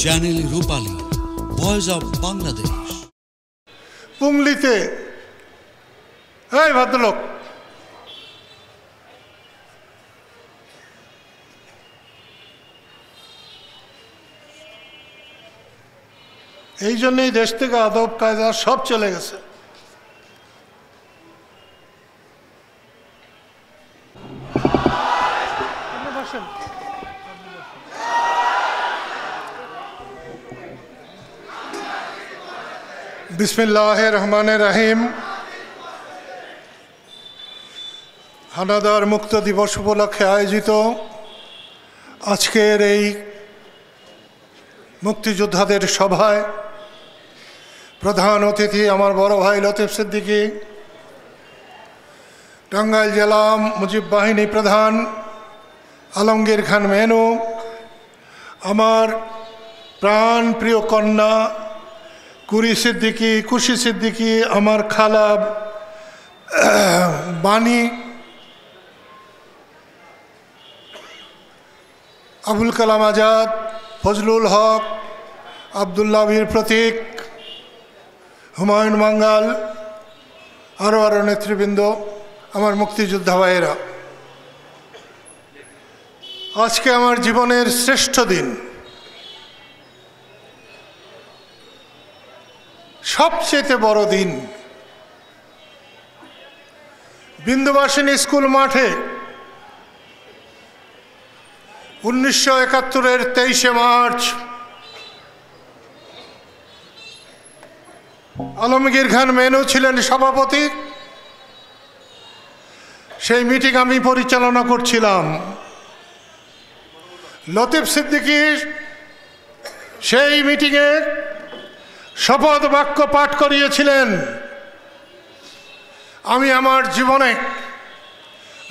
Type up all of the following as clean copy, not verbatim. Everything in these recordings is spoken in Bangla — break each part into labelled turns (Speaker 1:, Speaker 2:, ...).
Speaker 1: Channel Rupali, voice of Bangladesh.
Speaker 2: পুংলিতে এই ভদ্রলোক, এই জন্যই দেশ থেকে আদব কায়দা সব চলে গেছে। বিসমিল্লাহির রহমানির রহিম। হানাদার মুক্ত দিবস উপলক্ষে আয়োজিত আজকের এই মুক্তিযোদ্ধাদের সভায় প্রধান অতিথি আমার বড় ভাই লতিফ সিদ্দিকী, টাঙ্গাইল জেলা মুজিব বাহিনী প্রধান আলমগীর খান মেনু, আমার প্রাণ প্রিয় কন্যা কুশি সিদ্দিকী, আমার খালা বাণী, আবুল কালাম আজাদ, ফজলুল হক, আবদুল্লাহ বীর প্রতীক, হুমায়ুন মাঙ্গাল, আরও নেতৃবৃন্দ, আমার মুক্তিযোদ্ধা ভাইয়েরা, আজকে আমার জীবনের শ্রেষ্ঠ দিন, সবচেয়ে বড় দিন। বিন্দুবাসিনী স্কুল মাঠে 1971-এর 23শে মার্চ আলমগীর খান মেনু ছিলেন সভাপতি। সেই মিটিং আমি পরিচালনা করছিলাম। লতিফ সিদ্দিকী সেই মিটিংয়ে শপথ বাক্য পাঠ করিয়েছিলেন। আমি আমার জীবনে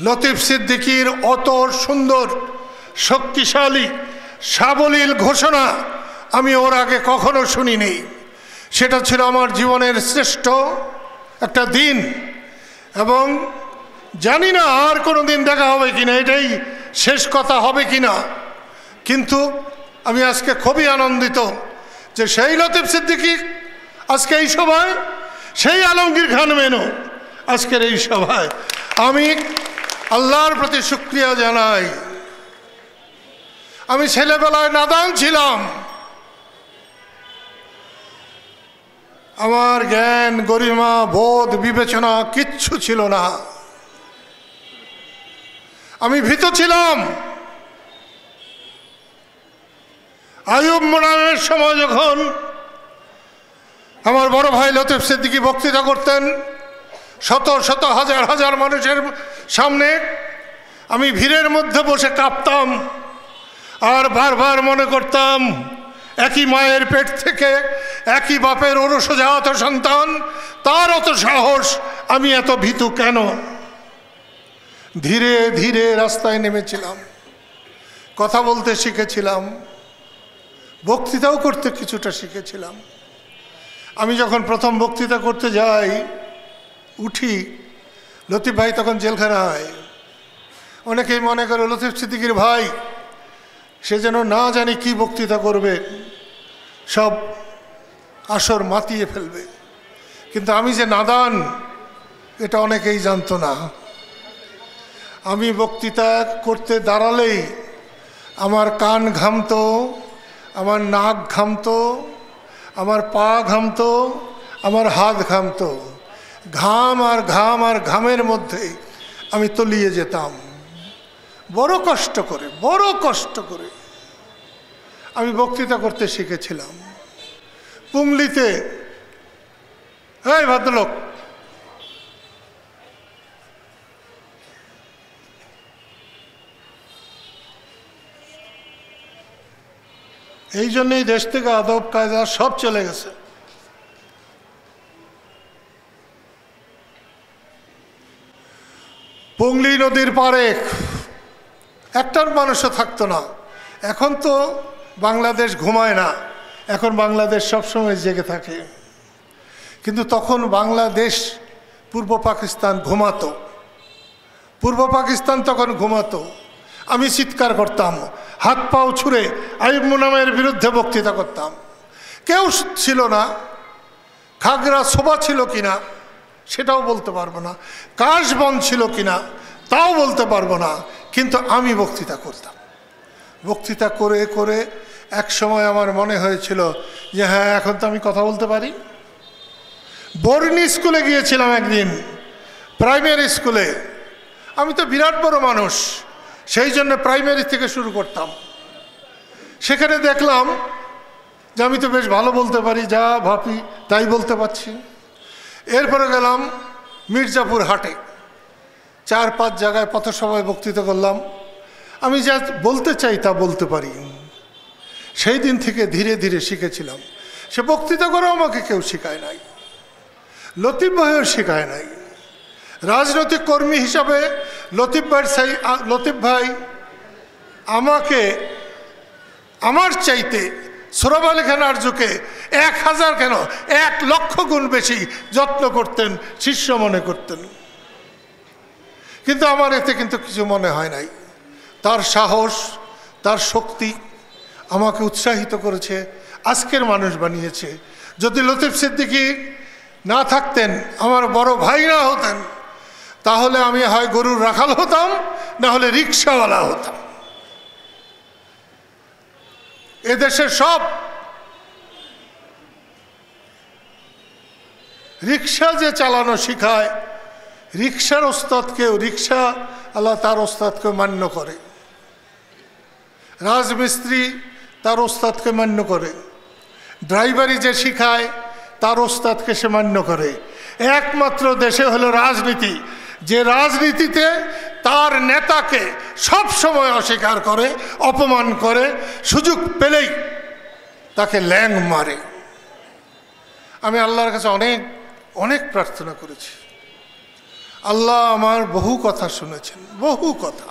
Speaker 2: লতিফ সিদ্দিকীর অত সুন্দর, শক্তিশালী, সাবলীল ঘোষণা আমি ওর আগে কখনো শুনিনি। সেটা ছিল আমার জীবনের শ্রেষ্ঠ একটা দিন, এবং জানি না আর কোনো দিন দেখা হবে কিনা, এটাই শেষ কথা হবে কিনা, কিন্তু আমি আজকে খুবই আনন্দিত যে সেই লতিফ সিদ্দিকী আজকে এই সভায়, সেই আলমগীর খান মেনু আজকের এই সভায়। আমি আল্লাহর প্রতি শুকরিয়া জানাই। আমি ছেলেবেলায় নাদান ছিলাম, আমার জ্ঞান, গরিমা, বোধ, বিবেচনা কিচ্ছু ছিল না। আমি ভীত ছিলাম। আইয়ুব মোনানের সময় যখন আমার বড় ভাই লতিফ সিদ্দিকী বক্তৃতা করতেন শত শত হাজার হাজার মানুষের সামনে, আমি ভিড়ের মধ্যে বসে কাঁপতাম আর বারবার মনে করতাম, একই মায়ের পেট থেকে একই বাপের ঔরসজাত সন্তান, তার অত সাহস, আমি এত ভীতু কেন? ধীরে ধীরে রাস্তায় নেমেছিলাম, কথা বলতে শিখেছিলাম, বক্তৃতাও করতে কিছুটা শিখেছিলাম। আমি যখন প্রথম বক্তৃতা করতে যাই, উঠি, লতিফ ভাই তখন জেলখানায়। অনেকেই মনে করে লতিফ সিদ্দিকীর ভাই, সে যেন না জানি কি বক্তৃতা করবে, সব আসর মাতিয়ে ফেলবে। কিন্তু আমি যে নাদান এটা অনেকেই জানতো না। আমি বক্তৃতা করতে দাঁড়ালেই আমার কান ঘামতো, আমার নাক ঘামতো, আমার পা ঘামতো, আমার হাত ঘামতো। ঘাম আর ঘামের মধ্যে আমি তলিয়ে যেতাম। বড় কষ্ট করে আমি বক্তৃতা করতে শিখেছিলাম। পুংলিতে এই ভদ্রলোক, এই জন্যই দেশ থেকে আদব কায়দা সব চলে গেছে। পুংলি নদীর পাড়ে একটার মানুষও থাকতো না। এখন তো বাংলাদেশ ঘুমায় না, এখন বাংলাদেশ সবসময় জেগে থাকে। কিন্তু তখন বাংলাদেশ, পূর্ব পাকিস্তান ঘুমাতো। পূর্ব পাকিস্তান তখন ঘুমাতো। আমি চিৎকার করতাম, হাত পাও ছুঁড়ে আইয়ুব মুনামের বিরুদ্ধে বক্তৃতা করতাম। কেউ ছিল না, খাগড়া শোভা ছিল কিনা সেটাও বলতে পারবো না, কাশবন ছিল কিনা তাও বলতে পারবো না, কিন্তু আমি বক্তৃতা করতাম। বক্তৃতা করে করে এক সময় আমার মনে হয়েছিল যে হ্যাঁ, এখন তো আমি কথা বলতে পারি। বর্ণি স্কুলে গিয়েছিলাম একদিন, প্রাইমারি স্কুলে। আমি তো বিরাট বড় মানুষ, সেই জন্য প্রাইমারি থেকে শুরু করতাম। সেখানে দেখলাম যে আমি তো বেশ ভালো বলতে পারি, যা ভাবি তাই বলতে পারছি। এরপরে গেলাম মির্জাপুর হাটে, 4-5 জায়গায় পথসভায় বক্তৃতা করলাম। আমি যা বলতে চাই তা বলতে পারি। সেই দিন থেকে ধীরে ধীরে শিখেছিলাম। সে বক্তৃতা করেও আমাকে কেউ শেখায় নাই, লতিফ ভাইও শেখায় নাই। রাজনৈতিক কর্মী হিসাবে লতিফ ভাই আমাকে আমার চাইতে সোহরাব আলী খান আরজুকে 1000 কেন 1,00,000 গুণ বেশি যত্ন করতেন, শিষ্য মনে করতেন। কিন্তু আমার এতে কিন্তু কিছু মনে হয় নাই। তার সাহস, তার শক্তি আমাকে উৎসাহিত করেছে, আজকের মানুষ বানিয়েছে। যদি লতিফ সিদ্দিকী না থাকতেন, আমার বড় ভাই না হতেন, তাহলে আমি হয় গরুর রাখাল হতাম, না হলে রিক্সাওয়ালা হতাম। এদেশের সব রিক্সা যে চালানো শিখায়, রিক্সার ওস্তাদকেও, রিক্সা আল্লাহ তার ওস্তাদকে মান্য করে। রাজমিস্ত্রি তার ওস্তাদকে মান্য করে। ড্রাইভারি যে শিখায় তার ওস্তাদকে সে মান্য করে। একমাত্র দেশে হলো রাজনীতি, যে রাজনীতিতে তার নেতাকে সব সময় অস্বীকার করে, অপমান করে, সুযোগ পেলেই তাকে ল্যাং মারে। আমি আল্লাহর কাছে অনেক অনেক প্রার্থনা করেছি। আল্লাহ আমার বহু কথা শুনেছেন, বহু কথা।